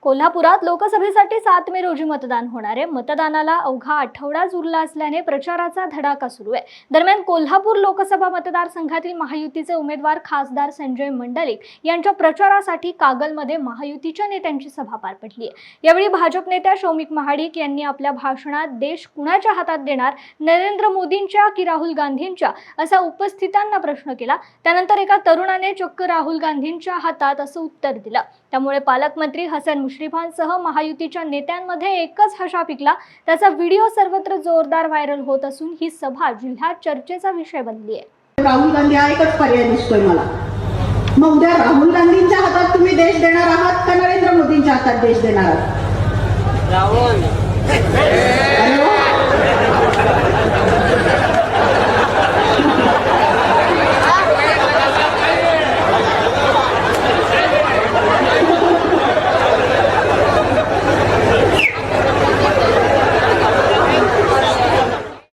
कोल्हापुरात लोकसभेसाठी 7 मे रोजी मतदान होणार आहे। मतदानाला अवघा आठवडाच उरला असल्याने प्रचाराचा धडाका सुरू आहे। दरम्यान कोल्हापूर लोकसभा मतदारसंघातील महायुतीचे उमेदवार खासदार संजय मंडलिक यांच्या प्रचारासाठी कागलमध्ये महायुतीच्या नेत्यांची सभा पार पडली आहे। यावेळी भाजप नेत्या शौमिक महाडिक यांनी आपल्या भाषणात देश कुणाच्या हातात देणार, नरेंद्र मोदींच्या की राहुल गांधींच्या, असा उपस्थितांना प्रश्न केला। त्यानंतर एका तरुणाने चक्क राहुल गांधींच्या हातात असं उत्तर दिलं। त्यामुळे पालकमंत्री हसन मुश्रीफांसह महायुतीच्या नेत्यांमध्ये एकच हशा पिकला। त्याचा व्हिडिओ सर्वत्र जोरदार व्हायरल होत असून ही सभा जिल्ह्यात चर्चेचा विषय बनली आहे। राहुल गांधी हा एकच पर्याय दिसतोय मला। मग उद्या राहुल गांधींच्या हातात तुम्ही देश देणार आहात का नरेंद्र मोदींच्या हातात देश देणार आहात? राहुल